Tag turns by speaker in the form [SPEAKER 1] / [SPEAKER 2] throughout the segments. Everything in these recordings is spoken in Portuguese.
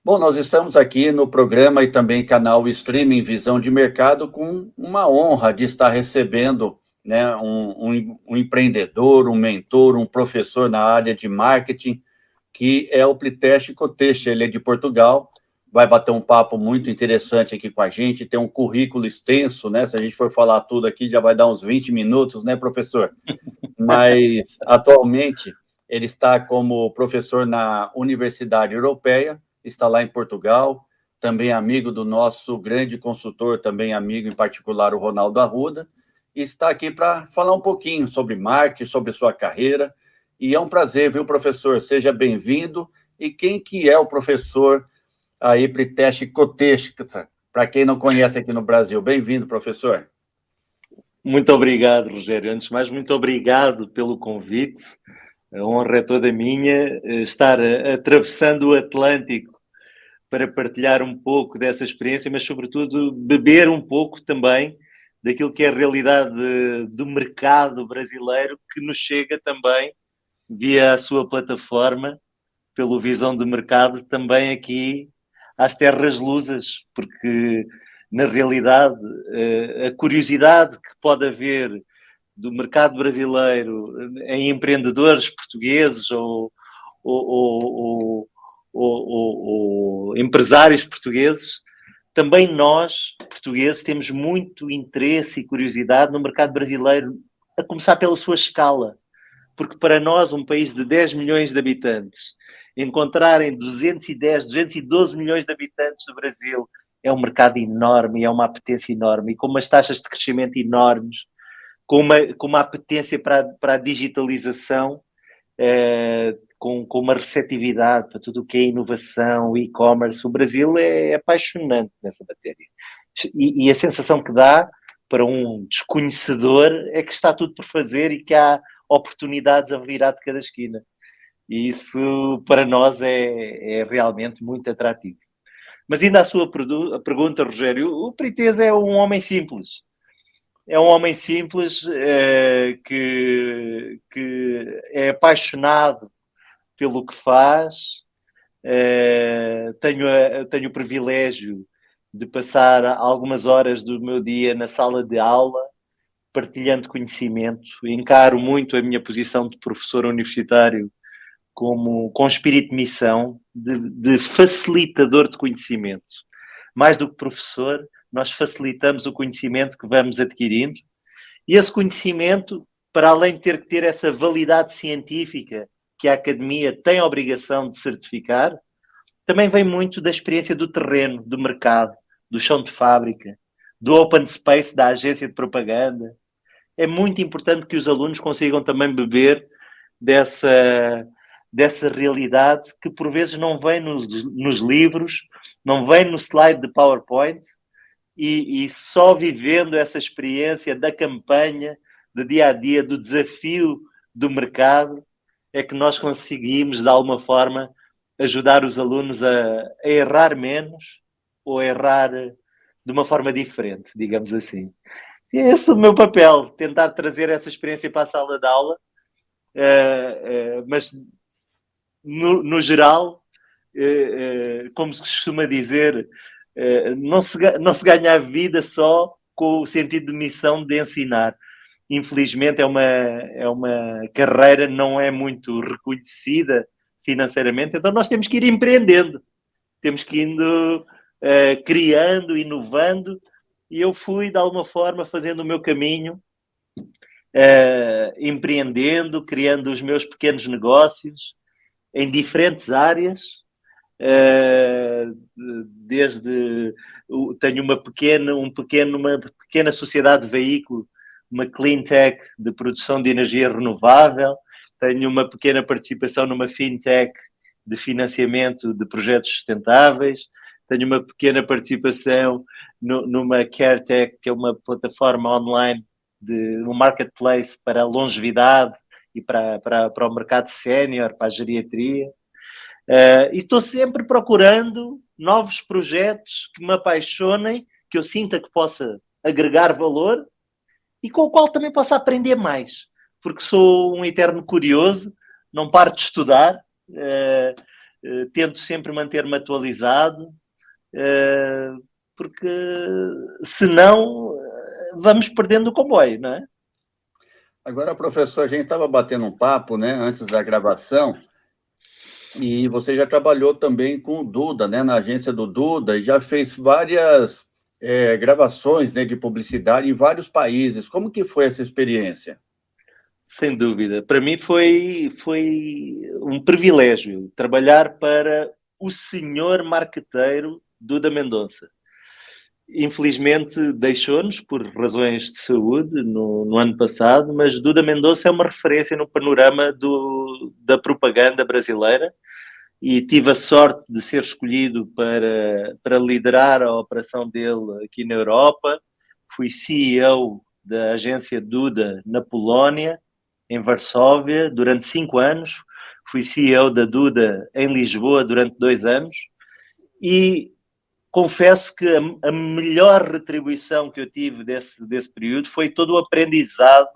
[SPEAKER 1] Bom, nós estamos aqui no programa e também canal Streaming Visão de Mercado com uma honra de estar recebendo, né, um empreendedor, um mentor, um professor na área de marketing, que é o Pritesh Kotecha. Ele é de Portugal, vai bater um papo muito interessante aqui com a gente, tem um currículo extenso, né? Se a gente for falar tudo aqui, já vai dar uns 20 minutos, né, professor? Mas, atualmente, ele está como professor na Universidade Europeia, está lá em Portugal, também amigo do nosso grande consultor, também amigo em particular, o Ronaldo Arruda, e está aqui para falar um pouquinho sobre marketing, sobre sua carreira, e é um prazer, viu, professor? Seja bem-vindo. E quem que é o professor aí, Pritesh Kotecha, para quem não conhece aqui no Brasil? Bem-vindo, professor.
[SPEAKER 2] Muito obrigado, Rogério. Antes de mais, muito obrigado pelo convite. A honra é toda minha estar atravessando o Atlântico para partilhar um pouco dessa experiência, mas, sobretudo, beber um pouco também daquilo que é a realidade do mercado brasileiro, que nos chega também via a sua plataforma, pelo Visão de Mercado, também aqui às terras lusas, porque, na realidade, a curiosidade que pode haver do mercado brasileiro em empreendedores portugueses ou, ou empresários portugueses, também nós, portugueses, temos muito interesse e curiosidade no mercado brasileiro, a começar pela sua escala. Porque para nós, um país de 10 milhões de habitantes, encontrarem 210, 212 milhões de habitantes no Brasil é um mercado enorme, é uma apetência enorme, e com umas taxas de crescimento enormes, com uma apetência para a digitalização, com uma receptividade para tudo o que é inovação, e-commerce. O Brasil é apaixonante nessa matéria. E a sensação que dá para um desconhecedor é que está tudo por fazer e que há oportunidades a virar de cada esquina. E isso, para nós, é realmente muito atrativo. Mas ainda a sua pergunta, Rogério, o Pritesh é um homem simples. É um homem simples que é apaixonado pelo que faz. Tenho o privilégio de passar algumas horas do meu dia na sala de aula, partilhando conhecimento. Encaro muito a minha posição de professor universitário com espírito de missão, de facilitador de conhecimento. Mais do que professor, nós facilitamos o conhecimento que vamos adquirindo, e esse conhecimento, para além de ter que ter essa validade científica que a academia tem a obrigação de certificar, também vem muito da experiência do terreno, do mercado, do chão de fábrica, do open space da agência de propaganda. É muito importante que os alunos consigam também beber dessa realidade que por vezes não vem nos livros, não vem no slide de PowerPoint, e só vivendo essa experiência da campanha, do dia a dia, do desafio do mercado, é que nós conseguimos, de alguma forma, ajudar os alunos a errar menos ou a errar de uma forma diferente, digamos assim. E esse é o meu papel, tentar trazer essa experiência para a sala de aula, mas no geral, como se costuma dizer, não se ganha a vida só com o sentido de missão de ensinar. Infelizmente é uma carreira não é muito reconhecida financeiramente, então nós temos que ir empreendendo, temos que ir criando, inovando, e eu fui de alguma forma fazendo o meu caminho, empreendendo, criando os meus pequenos negócios em diferentes áreas, desde tenho uma pequena sociedade de veículo, uma clean tech de produção de energia renovável, tenho uma pequena participação numa fintech de financiamento de projetos sustentáveis, tenho uma pequena participação numa CareTech, que é uma plataforma online um marketplace para a longevidade e para o mercado sénior, para a geriatria. E estou sempre procurando novos projetos que me apaixonem, que eu sinta que possa agregar valor e com o qual também possa aprender mais, porque sou um eterno curioso, não paro de estudar, tento sempre manter-me atualizado, porque senão vamos perdendo o comboio, não é?
[SPEAKER 1] Agora, professor, a gente estava batendo um papo, né, antes da gravação, e você já trabalhou também com o Duda, né, na agência do Duda, e já fez várias gravações, né, de publicidade em vários países. Como que foi essa experiência?
[SPEAKER 2] Sem dúvida. Para mim foi um privilégio trabalhar para o senhor marqueteiro Duda Mendonça. Infelizmente deixou-nos por razões de saúde no ano passado, mas Duda Mendonça é uma referência no panorama da propaganda brasileira e tive a sorte de ser escolhido para liderar a operação dele aqui na Europa. Fui CEO da agência Duda na Polónia, em Varsóvia, durante 5 anos. Fui CEO da Duda em Lisboa durante 2 anos. E confesso que a melhor retribuição que eu tive desse período foi todo o aprendizado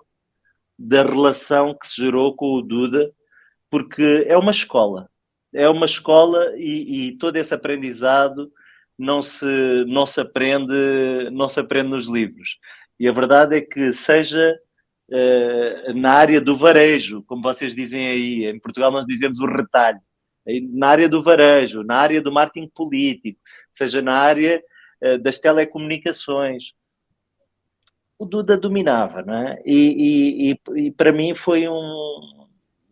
[SPEAKER 2] da relação que se gerou com o Duda, porque é uma escola. É uma escola e todo esse aprendizado não se aprende nos livros. E a verdade é que seja na área do varejo, como vocês dizem aí, em Portugal nós dizemos o retalho, na área do varejo, na área do marketing político, seja na área das telecomunicações, o Duda dominava, não é? E para mim foi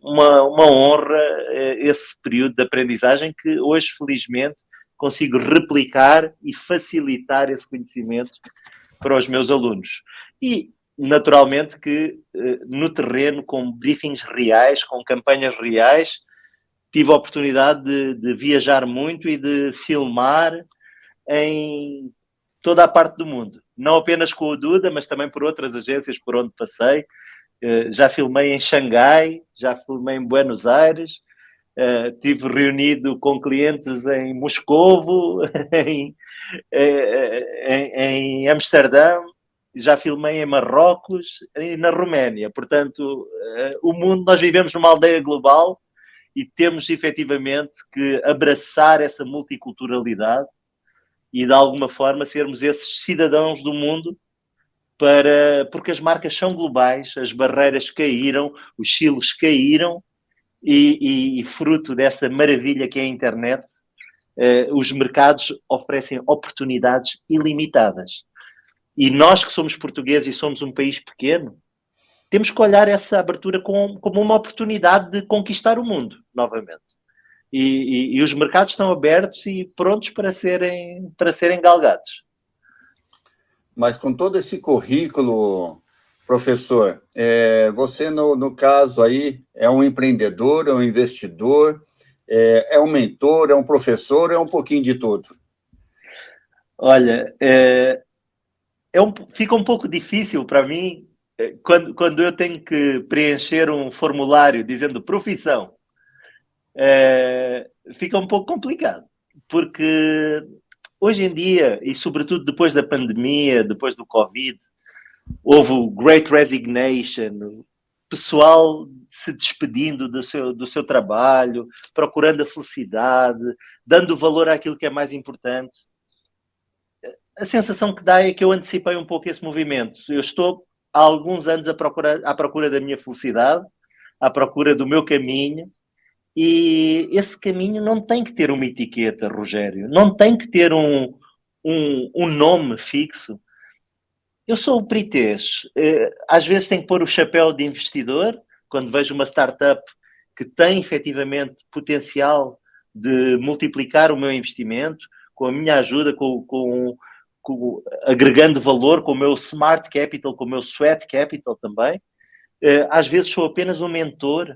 [SPEAKER 2] uma honra esse período de aprendizagem que hoje, felizmente, consigo replicar e facilitar esse conhecimento para os meus alunos. E, naturalmente, que no terreno, com briefings reais, com campanhas reais, tive a oportunidade de viajar muito e de filmar em toda a parte do mundo. Não apenas com o Duda, mas também por outras agências por onde passei. Já filmei em Xangai, já filmei em Buenos Aires, tive reunido com clientes em Moscovo, em Amsterdã, já filmei em Marrocos e na Roménia. Portanto, o mundo, nós vivemos numa aldeia global e temos efetivamente que abraçar essa multiculturalidade e de alguma forma sermos esses cidadãos do mundo porque as marcas são globais, as barreiras caíram, os silos caíram e fruto dessa maravilha que é a internet, os mercados oferecem oportunidades ilimitadas. E nós que somos portugueses e somos um país pequeno, temos que olhar essa abertura como uma oportunidade de conquistar o mundo novamente. E os mercados estão abertos e prontos para serem galgados.
[SPEAKER 1] Mas com todo esse currículo, professor, você, no caso aí, é um empreendedor, é um investidor, é um mentor, é um professor, é um pouquinho de tudo?
[SPEAKER 2] Olha, fica um pouco difícil para mim quando eu tenho que preencher um formulário dizendo profissão. Fica um pouco complicado, porque hoje em dia, e sobretudo depois da pandemia, depois do Covid, houve o Great Resignation, pessoal se despedindo do seu trabalho, procurando a felicidade, dando valor àquilo que é mais importante. A sensação que dá é que eu antecipei um pouco esse movimento. Eu estou há alguns anos à procura da minha felicidade, à procura do meu caminho, e esse caminho não tem que ter uma etiqueta, Rogério, não tem que ter um nome fixo. Eu sou o Prités. Às vezes tenho que pôr o chapéu de investidor, quando vejo uma startup que tem efetivamente potencial de multiplicar o meu investimento, com a minha ajuda, agregando valor com o meu smart capital, com o meu sweat capital também. Às vezes sou apenas um mentor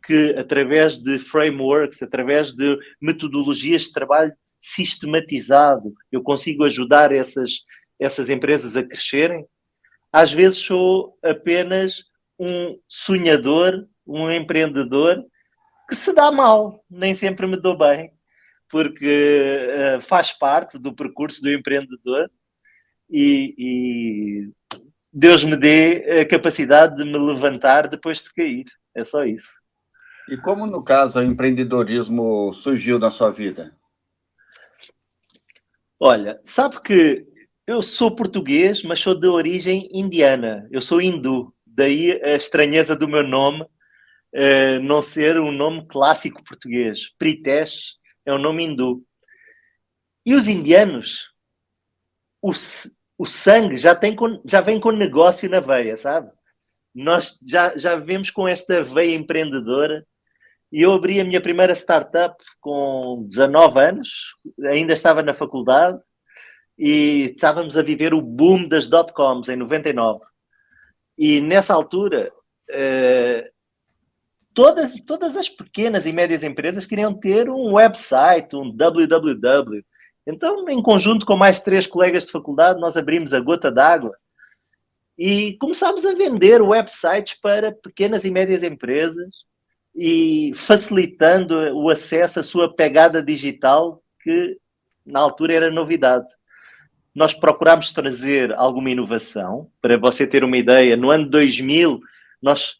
[SPEAKER 2] que, através de frameworks, através de metodologias de trabalho sistematizado, eu consigo ajudar essas empresas a crescerem. Às vezes sou apenas um sonhador, um empreendedor que se dá mal, nem sempre me dou bem, porque faz parte do percurso do empreendedor e Deus me dê a capacidade de me levantar depois de cair. É só isso.
[SPEAKER 1] E como, no caso, o empreendedorismo surgiu na sua vida?
[SPEAKER 2] Olha, sabe que eu sou português, mas sou de origem indiana. Eu sou hindu. Daí a estranheza do meu nome não ser um nome clássico português. Pritesh é um nome hindu. E os indianos, o, o sangue já vem com negócio na veia, sabe? Nós já vemos com esta veia empreendedora. E eu abri a minha primeira startup com 19 anos, ainda estava na faculdade, e estávamos a viver o boom das dot-coms em 99. E nessa altura, todas as pequenas e médias empresas queriam ter um website, um www. Então, em conjunto com mais 3 colegas de faculdade, nós abrimos a Gota d'Água e começámos a vender websites para pequenas e médias empresas e facilitando o acesso à sua pegada digital, que na altura era novidade. Nós procurámos trazer alguma inovação. Para você ter uma ideia, no ano 2000, nós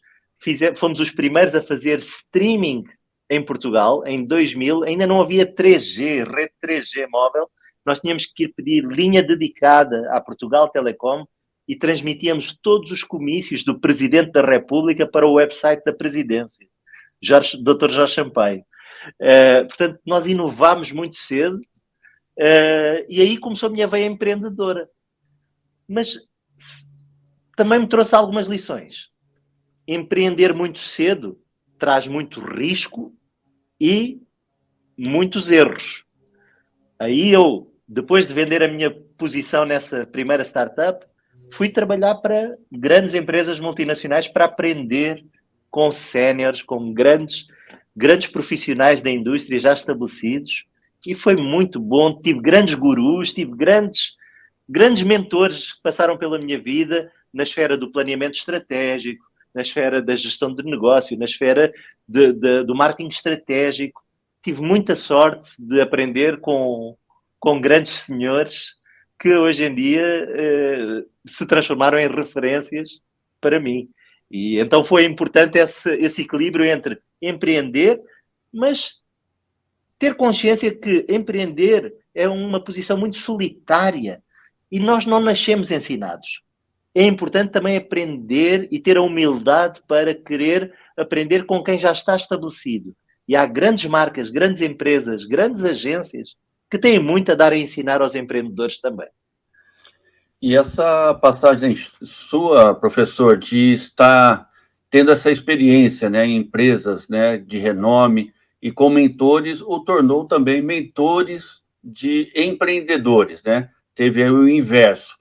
[SPEAKER 2] fomos os primeiros a fazer streaming em Portugal. Em 2000, ainda não havia 3G, rede 3G móvel. Nós tínhamos que ir pedir linha dedicada à Portugal Telecom e transmitíamos todos os comícios do Presidente da República para o website da Presidência, Dr. Jorge Sampaio. Portanto, nós inovámos muito cedo. E aí começou a minha veia empreendedora. Mas também me trouxe algumas lições. Empreender muito cedo traz muito risco e muitos erros. Aí eu, depois de vender a minha posição nessa primeira startup, fui trabalhar para grandes empresas multinacionais para aprender com séniores, com grandes profissionais da indústria já estabelecidos. E foi muito bom. Tive grandes gurus, tive grandes mentores que passaram pela minha vida na esfera do planeamento estratégico, na esfera da gestão de negócio, na esfera do marketing estratégico. Tive muita sorte de aprender com grandes senhores que hoje em dia se transformaram em referências para mim. E então foi importante esse equilíbrio entre empreender, mas ter consciência que empreender é uma posição muito solitária e nós não nascemos ensinados. É importante também aprender e ter a humildade para querer aprender com quem já está estabelecido. E há grandes marcas, grandes empresas, grandes agências que têm muito a dar a ensinar aos empreendedores também.
[SPEAKER 1] E essa passagem sua, professor, de estar tendo essa experiência, né, em empresas, né, de renome e com mentores, o tornou também mentores de empreendedores, né? Teve aí o inverso.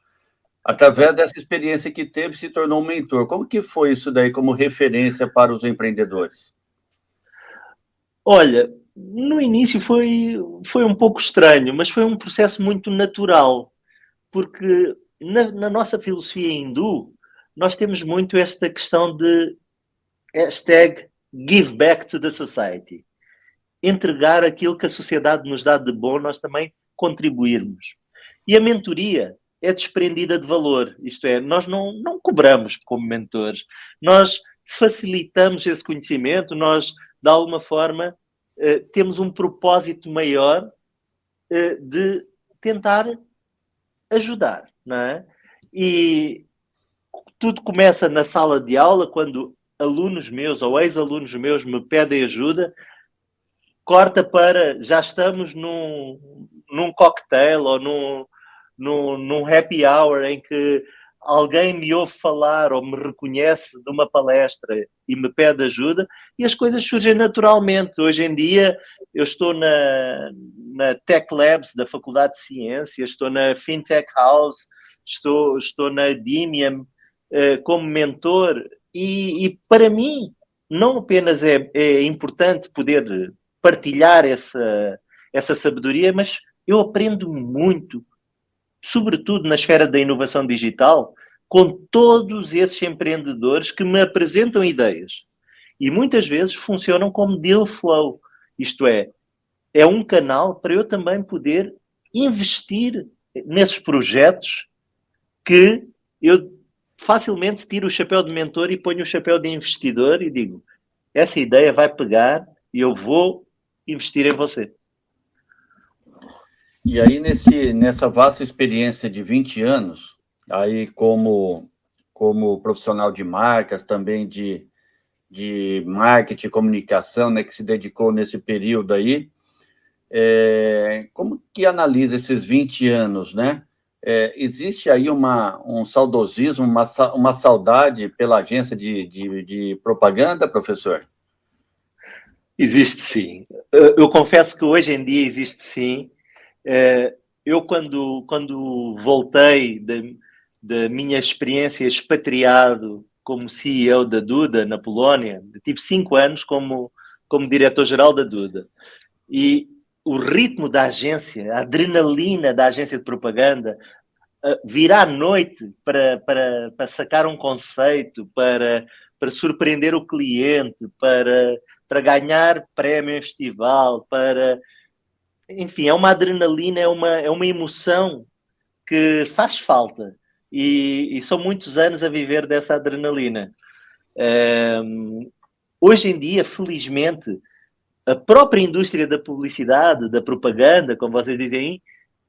[SPEAKER 1] Através dessa experiência que teve, se tornou um mentor. Como que foi isso daí como referência para os empreendedores?
[SPEAKER 2] Olha, no início foi um pouco estranho, mas foi um processo muito natural, porque na nossa filosofia hindu, nós temos muito esta questão de hashtag give back to the society. Entregar aquilo que a sociedade nos dá de bom, nós também contribuirmos. E a mentoria é desprendida de valor, isto é, nós não cobramos como mentores, nós facilitamos esse conhecimento, nós, de alguma forma, temos um propósito maior de tentar ajudar, não é? E tudo começa na sala de aula, quando alunos meus ou ex-alunos meus me pedem ajuda, corta para já estamos num cocktail ou num happy hour em que alguém me ouve falar ou me reconhece de uma palestra e me pede ajuda e as coisas surgem naturalmente. Hoje em dia eu estou na Tech Labs da Faculdade de Ciências, estou na Fintech House, estou na Dimium como mentor e para mim não apenas é importante poder partilhar essa sabedoria, mas eu aprendo muito, sobretudo na esfera da inovação digital, com todos esses empreendedores que me apresentam ideias. E muitas vezes funcionam como deal flow. Isto é um canal para eu também poder investir nesses projetos que eu facilmente tiro o chapéu de mentor e ponho o chapéu de investidor e digo, essa ideia vai pegar e eu vou investir em você.
[SPEAKER 1] E aí, nessa vasta experiência de 20 anos, aí como profissional de marcas, também de marketing e comunicação, né, que se dedicou nesse período aí, como que analisa esses 20 anos, né? Existe aí um saudosismo, uma saudade pela agência de propaganda, professor?
[SPEAKER 2] Existe sim. Eu confesso que hoje em dia existe sim. Eu, quando voltei da minha experiência expatriado como CEO da Duda, na Polónia, tive 5 anos como diretor-geral da Duda. E o ritmo da agência, a adrenalina da agência de propaganda, vir à noite para sacar um conceito, para surpreender o cliente, para ganhar prémio em festival, enfim, é uma adrenalina, é uma emoção que faz falta. E são muitos anos a viver dessa adrenalina. Hoje em dia, felizmente, a própria indústria da publicidade, da propaganda, como vocês dizem aí,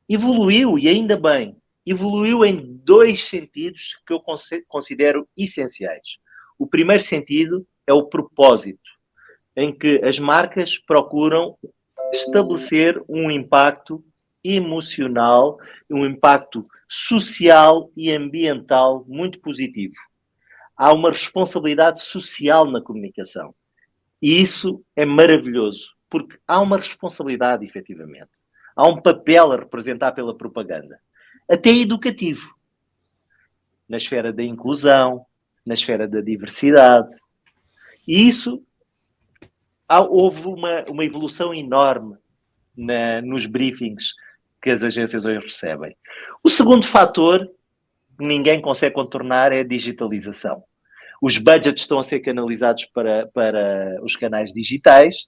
[SPEAKER 2] evoluiu, e ainda bem. Evoluiu em 2 sentidos que eu considero essenciais. O primeiro sentido é o propósito, em que as marcas procuram estabelecer um impacto emocional, um impacto social e ambiental muito positivo. Há uma responsabilidade social na comunicação. E isso é maravilhoso, porque há uma responsabilidade, efetivamente. Há um papel a representar pela propaganda, até educativo, na esfera da inclusão, na esfera da diversidade. E isso, houve uma evolução enorme nos briefings que as agências hoje recebem. O segundo fator, que ninguém consegue contornar, é a digitalização. Os budgets estão a ser canalizados para os canais digitais.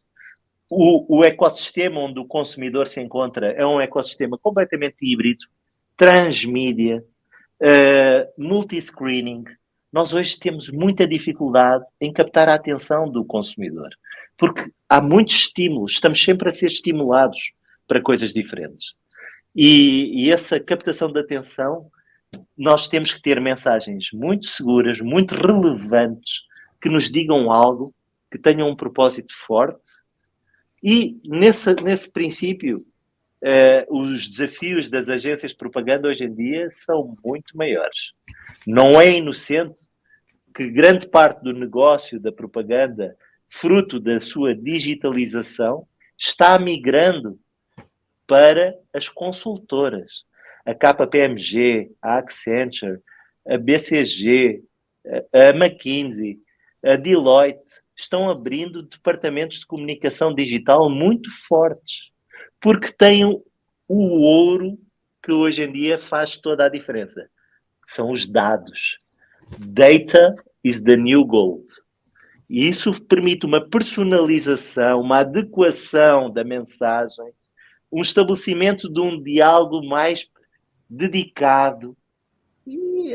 [SPEAKER 2] O ecossistema onde o consumidor se encontra é um ecossistema completamente híbrido, transmídia, multiscreening. Nós hoje temos muita dificuldade em captar a atenção do consumidor, porque há muitos estímulos, estamos sempre a ser estimulados para coisas diferentes. E essa captação de atenção, nós temos que ter mensagens muito seguras, muito relevantes, que nos digam algo, que tenham um propósito forte. E nesse princípio, os desafios das agências de propaganda hoje em dia são muito maiores. Não é inocente que grande parte do negócio da propaganda, fruto da sua digitalização, está migrando para as consultoras. A KPMG, a Accenture, a BCG, a McKinsey, a Deloitte estão abrindo departamentos de comunicação digital muito fortes, porque têm o ouro que hoje em dia faz toda a diferença, que são os dados. Data is the new gold. E isso permite uma personalização, uma adequação da mensagem, um estabelecimento de um diálogo mais dedicado. E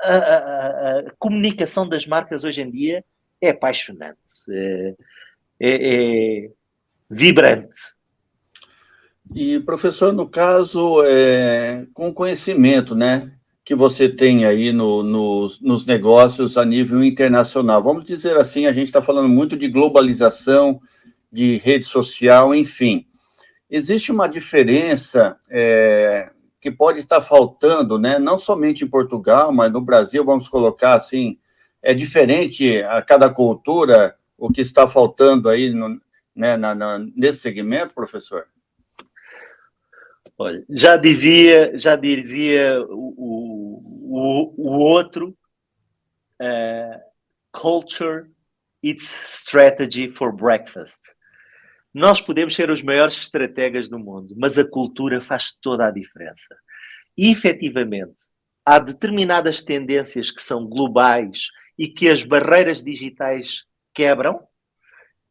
[SPEAKER 2] a comunicação das marcas hoje em dia é apaixonante, é vibrante.
[SPEAKER 1] E, professor, no caso, com o conhecimento, né, que você tem aí nos negócios a nível internacional, vamos dizer assim, a gente está falando muito de globalização, de rede social, enfim. Existe uma diferença que pode estar faltando, né, não somente em Portugal, mas no Brasil, vamos colocar assim, é diferente a cada cultura o que está faltando aí nesse segmento, professor?
[SPEAKER 2] Olha, já dizia o outro, culture, it's strategy for breakfast. Nós podemos ser os maiores estrategas do mundo, mas a cultura faz toda a diferença. E, efetivamente, há determinadas tendências que são globais e que as barreiras digitais quebram,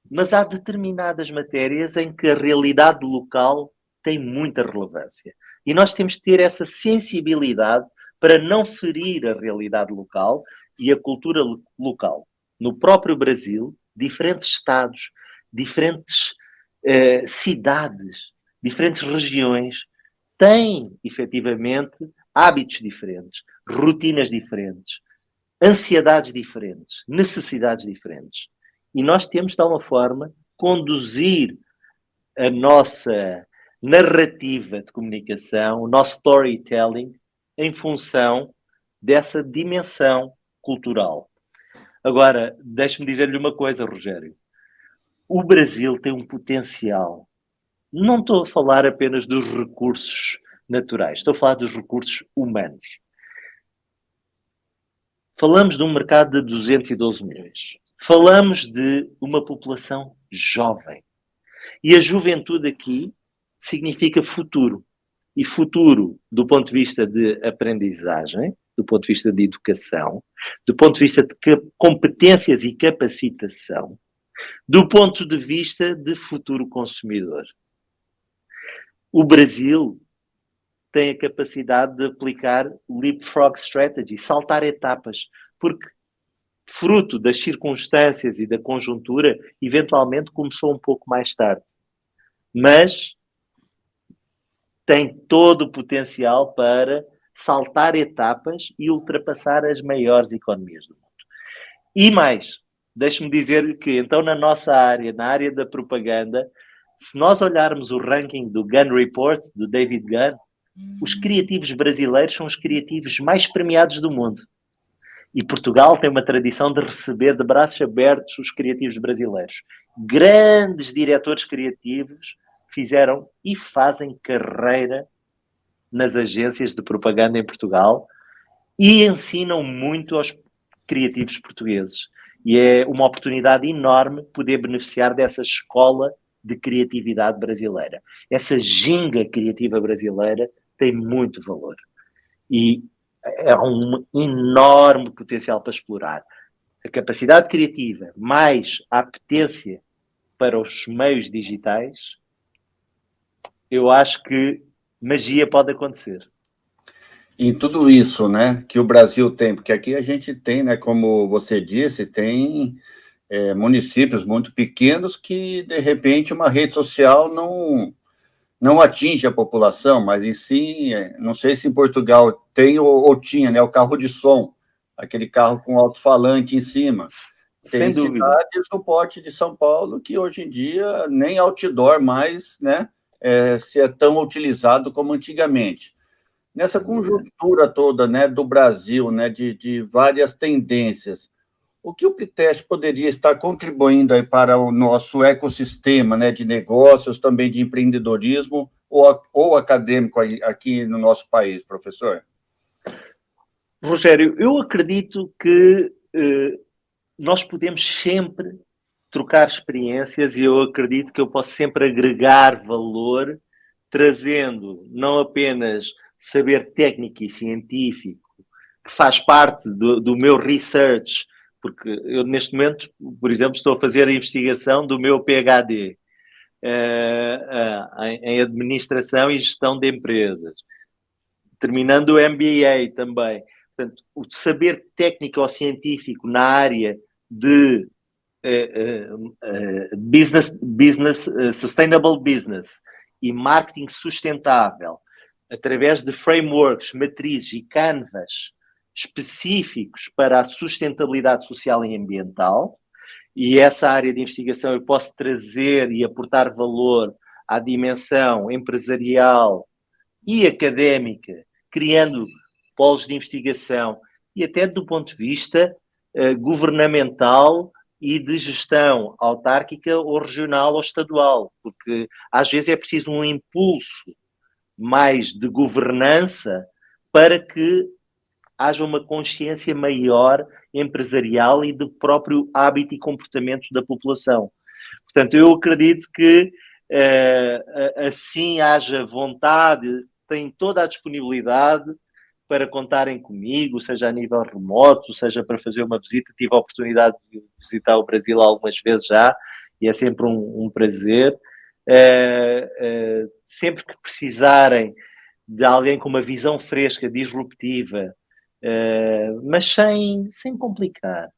[SPEAKER 2] mas há determinadas matérias em que a realidade local tem muita relevância. E nós temos de ter essa sensibilidade para não ferir a realidade local e a cultura local. No próprio Brasil, diferentes estados, diferentes cidades, diferentes regiões têm, efetivamente, hábitos diferentes, rotinas diferentes, ansiedades diferentes, necessidades diferentes. E nós temos, de alguma forma, conduzir a nossa narrativa de comunicação, o nosso storytelling, em função dessa dimensão cultural. Agora, deixe-me dizer-lhe uma coisa, Rogério. O Brasil tem um potencial. Não estou a falar apenas dos recursos naturais, estou a falar dos recursos humanos. Falamos de um mercado de 212 milhões. Falamos de uma população jovem. E a juventude aqui significa futuro. E futuro do ponto de vista de aprendizagem, do ponto de vista de educação, do ponto de vista de competências e capacitação, do ponto de vista de futuro consumidor. O Brasil tem a capacidade de aplicar leapfrog strategy, saltar etapas, porque fruto das circunstâncias e da conjuntura, eventualmente começou um pouco mais tarde. Mas tem todo o potencial para saltar etapas e ultrapassar as maiores economias do mundo. E mais, deixe-me dizer que, então, na nossa área, na área da propaganda, se nós olharmos o ranking do Gunn Report, do David Gunn, os criativos brasileiros são os criativos mais premiados do mundo. E Portugal tem uma tradição de receber de braços abertos os criativos brasileiros. Grandes diretores criativos fizeram e fazem carreira nas agências de propaganda em Portugal e ensinam muito aos criativos portugueses. E é uma oportunidade enorme poder beneficiar dessa escola de criatividade brasileira. Essa ginga criativa brasileira tem muito valor. E é um enorme potencial para explorar. A capacidade criativa mais a apetência para os meios digitais, eu acho que magia pode acontecer.
[SPEAKER 1] E tudo isso, né, que o Brasil tem, porque aqui a gente tem, né, como você disse, tem municípios muito pequenos que, de repente, uma rede social não atinge a população, mas em si, não sei se em Portugal tem ou tinha, né, o carro de som, aquele carro com alto-falante em cima.
[SPEAKER 2] Sem
[SPEAKER 1] Tem
[SPEAKER 2] dúvida.
[SPEAKER 1] cidades no porte de São Paulo que hoje em dia nem outdoor mais, né, se é tão utilizado como antigamente. Nessa conjuntura toda, né, do Brasil, né, de várias tendências, o que o Piteste poderia estar contribuindo aí para o nosso ecossistema, né, de negócios, também de empreendedorismo ou acadêmico aqui no nosso país, professor?
[SPEAKER 2] Rogério, eu acredito que nós podemos sempre trocar experiências e eu acredito que eu posso sempre agregar valor, trazendo não apenas saber técnico e científico, que faz parte do meu research, porque eu neste momento, por exemplo, estou a fazer a investigação do meu PhD em Administração e Gestão de Empresas, terminando o MBA também. Portanto, o saber técnico ou científico na área de sustainable business e marketing sustentável, através de frameworks, matrizes e canvas específicos para a sustentabilidade social e ambiental, e essa área de investigação eu posso trazer e aportar valor à dimensão empresarial e académica, criando polos de investigação e até do ponto de vista governamental e de gestão autárquica ou regional ou estadual, porque às vezes é preciso um impulso mais de governança para que haja uma consciência maior empresarial e do próprio hábito e comportamento da população. Portanto, eu acredito que assim haja vontade, tem toda a disponibilidade para contarem comigo, seja a nível remoto, seja para fazer uma visita. Tive a oportunidade de visitar o Brasil algumas vezes já, e é sempre um prazer. Sempre que precisarem de alguém com uma visão fresca, disruptiva, mas sem complicar.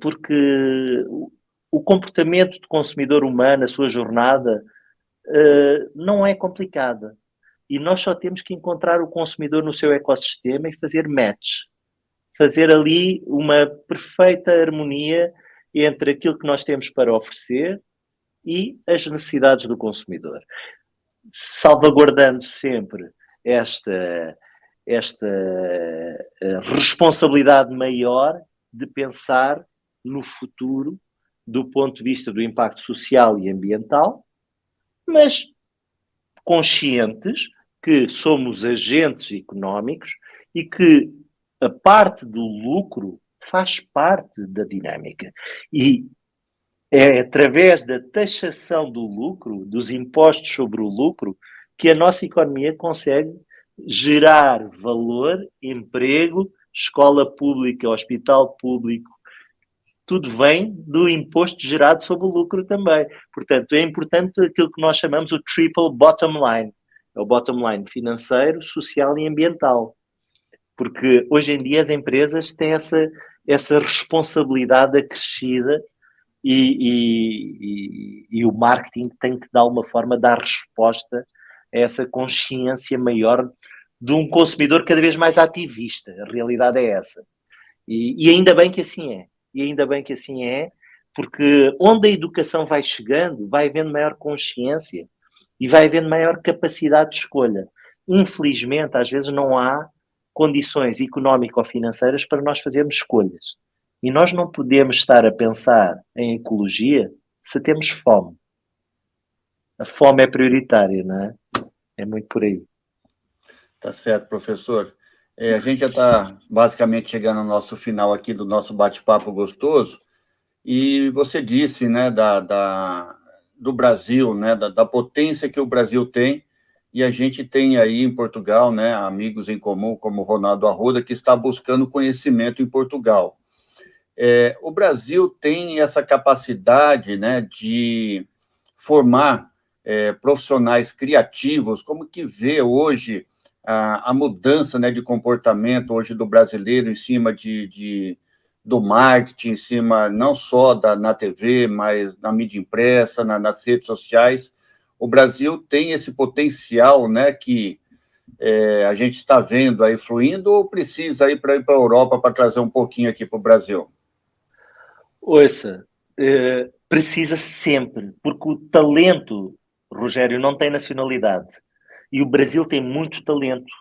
[SPEAKER 2] Porque o comportamento do consumidor humano, a sua jornada, não é complicada. E nós só temos que encontrar o consumidor no seu ecossistema e fazer match. Fazer ali uma perfeita harmonia entre aquilo que nós temos para oferecer e as necessidades do consumidor. Salvaguardando sempre esta responsabilidade maior de pensar no futuro do ponto de vista do impacto social e ambiental, mas conscientes que somos agentes económicos e que a parte do lucro faz parte da dinâmica. E é através da taxação do lucro, dos impostos sobre o lucro, que a nossa economia consegue gerar valor, emprego, escola pública, hospital público. Tudo vem do imposto gerado sobre o lucro também. Portanto, é importante aquilo que nós chamamos o triple bottom line. É o bottom line financeiro, social e ambiental. Porque hoje em dia as empresas têm essa responsabilidade acrescida e o marketing tem que, de alguma forma, dar resposta a essa consciência maior de um consumidor cada vez mais ativista. A realidade é essa. E ainda bem que assim é. E ainda bem que assim é, porque onde a educação vai chegando, vai havendo maior consciência e vai havendo maior capacidade de escolha. Infelizmente, às vezes não há condições económico-financeiras para nós fazermos escolhas. E nós não podemos estar a pensar em ecologia se temos fome. A fome é prioritária, não é? É muito por aí.
[SPEAKER 1] Tá certo, professor. A gente já está basicamente chegando ao nosso final aqui do nosso bate-papo gostoso, e você disse, né, do Brasil, né, da potência que o Brasil tem, e a gente tem aí em Portugal, né, amigos em comum, como o Ronaldo Arruda, que está buscando conhecimento em Portugal. O Brasil tem essa capacidade, né, de formar profissionais criativos. Como que vê hoje a mudança, né, de comportamento hoje do brasileiro em cima do marketing, em cima não só na TV, mas na mídia impressa, nas redes sociais? O Brasil tem esse potencial, né, que a gente está vendo aí fluindo, ou precisa ir para a Europa para trazer um pouquinho aqui para o Brasil?
[SPEAKER 2] Ouça, precisa sempre, porque o talento, Rogério, não tem nacionalidade. E o Brasil tem muito talento.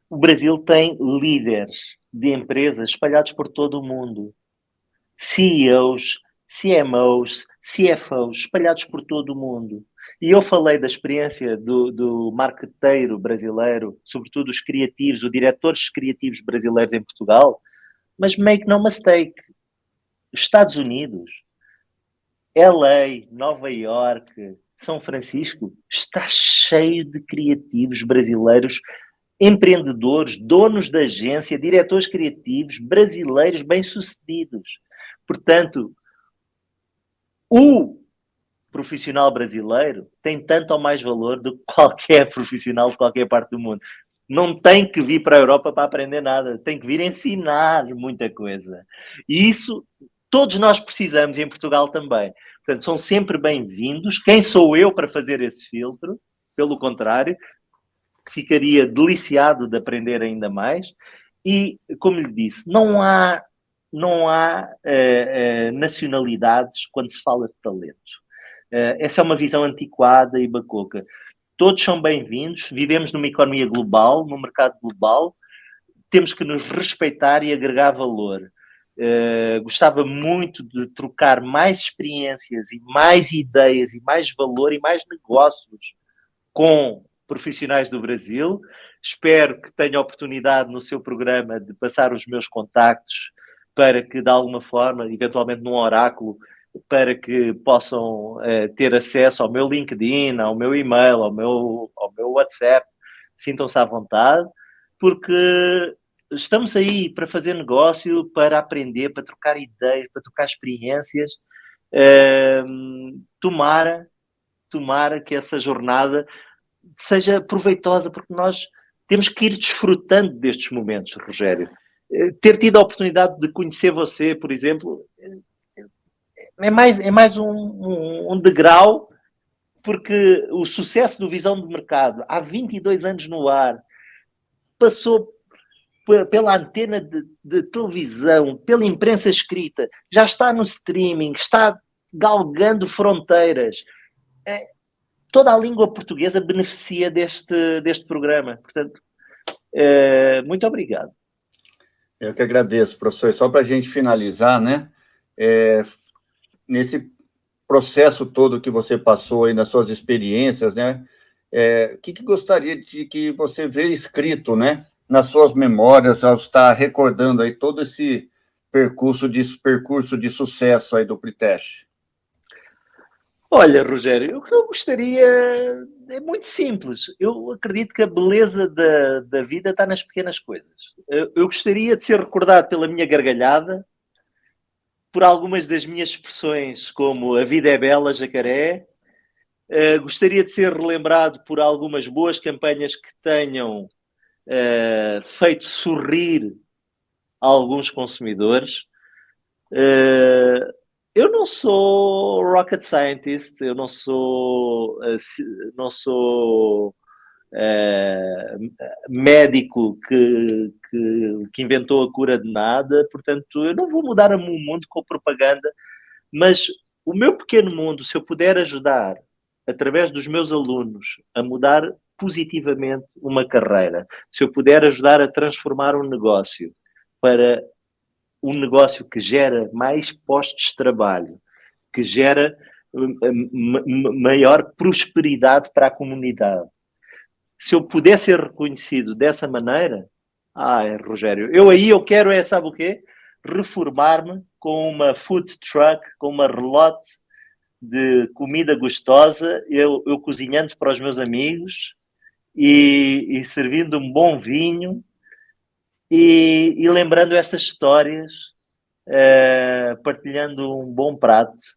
[SPEAKER 2] O Brasil tem líderes de empresas espalhados por todo o mundo. CEOs, CMOs, CFOs espalhados por todo o mundo. E eu falei da experiência do marqueteiro brasileiro, sobretudo os criativos, os diretores criativos brasileiros em Portugal, mas make no mistake, os Estados Unidos, LA, Nova York, São Francisco, está cheio de criativos brasileiros, empreendedores, donos de agência, diretores criativos, brasileiros bem-sucedidos. Portanto, o profissional brasileiro tem tanto ou mais valor do que qualquer profissional de qualquer parte do mundo. Não tem que vir para a Europa para aprender nada, tem que vir ensinar muita coisa. E isso todos nós precisamos, e em Portugal também. Portanto, são sempre bem-vindos. Quem sou eu para fazer esse filtro? Pelo contrário, ficaria deliciado de aprender ainda mais. E, como lhe disse, não há nacionalidades quando se fala de talento. Essa é uma visão antiquada e bacoca. Todos são bem-vindos, vivemos numa economia global, num mercado global, temos que nos respeitar e agregar valor. Gostava muito de trocar mais experiências e mais ideias e mais valor e mais negócios com profissionais do Brasil. Espero que tenha a oportunidade no seu programa de passar os meus contactos para que, de alguma forma, eventualmente num oráculo, para que possam ter acesso ao meu LinkedIn, ao meu e-mail, ao meu WhatsApp. Sintam-se à vontade, porque estamos aí para fazer negócio, para aprender, para trocar ideias, para trocar experiências. Tomara que essa jornada seja proveitosa, porque nós temos que ir desfrutando destes momentos, Rogério. ter tido a oportunidade de conhecer você, por exemplo, é mais um degrau, porque o sucesso do Visão de Mercado, há 22 anos no ar, passou pela antena de televisão, pela imprensa escrita, já está no streaming, está galgando fronteiras. Toda a língua portuguesa beneficia deste programa. Portanto, muito obrigado.
[SPEAKER 1] Eu que agradeço, professor. Só para a gente finalizar, né? Nesse processo todo que você passou aí nas suas experiências, né? O que gostaria de que você vê escrito, né? Nas suas memórias, ao estar recordando aí todo esse percurso de sucesso aí do Pritech?
[SPEAKER 2] Olha, Rogério, o que eu gostaria é muito simples. Eu acredito que a beleza da vida está nas pequenas coisas. Eu gostaria de ser recordado pela minha gargalhada, por algumas das minhas expressões, como a vida é bela, jacaré. Gostaria de ser relembrado por algumas boas campanhas que tenham feito sorrir alguns consumidores. Eu não sou rocket scientist, eu não sou médico que inventou a cura de nada, portanto, eu não vou mudar o mundo com propaganda, mas o meu pequeno mundo, se eu puder ajudar, através dos meus alunos, a mudar positivamente uma carreira, se eu puder ajudar a transformar um negócio para um negócio que gera mais postos de trabalho, que gera maior prosperidade para a comunidade. Se eu puder ser reconhecido dessa maneira, Rogério, eu quero sabe o quê? Reformar-me com uma food truck, com uma relote de comida gostosa, eu cozinhando para os meus amigos e servindo um bom vinho e lembrando estas histórias, partilhando um bom prato,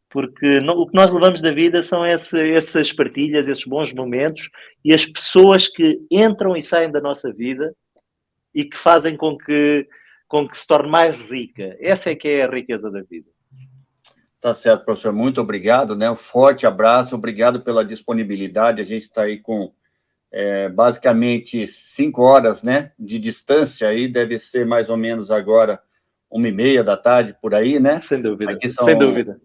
[SPEAKER 2] porque o que nós levamos da vida são essas partilhas, esses bons momentos e as pessoas que entram e saem da nossa vida e que fazem com que se torne mais rica. Essa é que é a riqueza da vida.
[SPEAKER 1] Tá certo, professor. Muito obrigado, né? Um forte abraço, obrigado pela disponibilidade. A gente está aí com basicamente 5 horas, né, de distância, aí deve ser mais ou menos agora 1h30 da tarde, por aí, né?
[SPEAKER 2] Sem dúvida,
[SPEAKER 1] sem dúvida.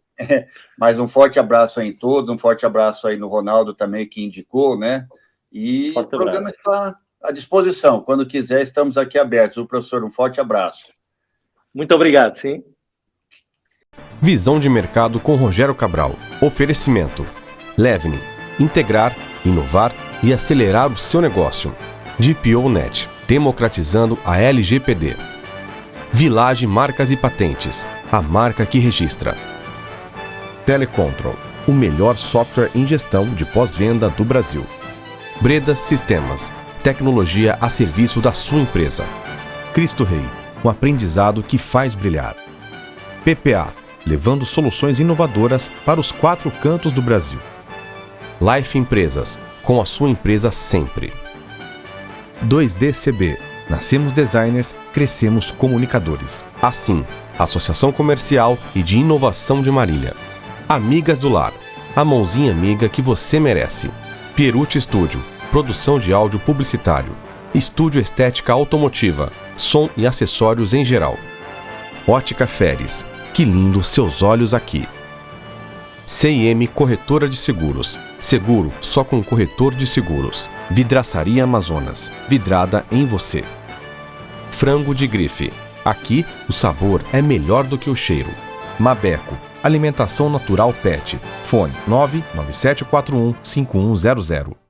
[SPEAKER 1] Mas um forte abraço aí em todos, um forte abraço aí no Ronaldo também, que indicou, né? E o programa está à disposição. Quando quiser, estamos aqui abertos. O professor, um forte abraço.
[SPEAKER 2] Muito obrigado, sim.
[SPEAKER 3] Visão de mercado com Rogério Cabral. Oferecimento. Levni. Integrar, inovar e acelerar o seu negócio. GPO.net, democratizando a LGPD. Village Marcas e Patentes, a marca que registra. Telecontrol, o melhor software em gestão de pós-venda do Brasil. Breda Sistemas, tecnologia a serviço da sua empresa. Cristo Rei, um aprendizado que faz brilhar. PPA, levando soluções inovadoras para os 4 cantos do Brasil. Life Empresas, com a sua empresa sempre. 2DCB, nascemos designers, crescemos comunicadores. Assim, Associação Comercial e de Inovação de Marília. Amigas do Lar, a mãozinha amiga que você merece. Pierucci Studio, produção de áudio publicitário. Estúdio Estética Automotiva, som e acessórios em geral. Ótica Feres, que lindo seus olhos aqui. CIM Corretora de Seguros, seguro só com corretor de seguros. Vidraçaria Amazonas, vidrada em você. Frango de grife, aqui o sabor é melhor do que o cheiro. Mabeco, alimentação natural pet, fone 997415100.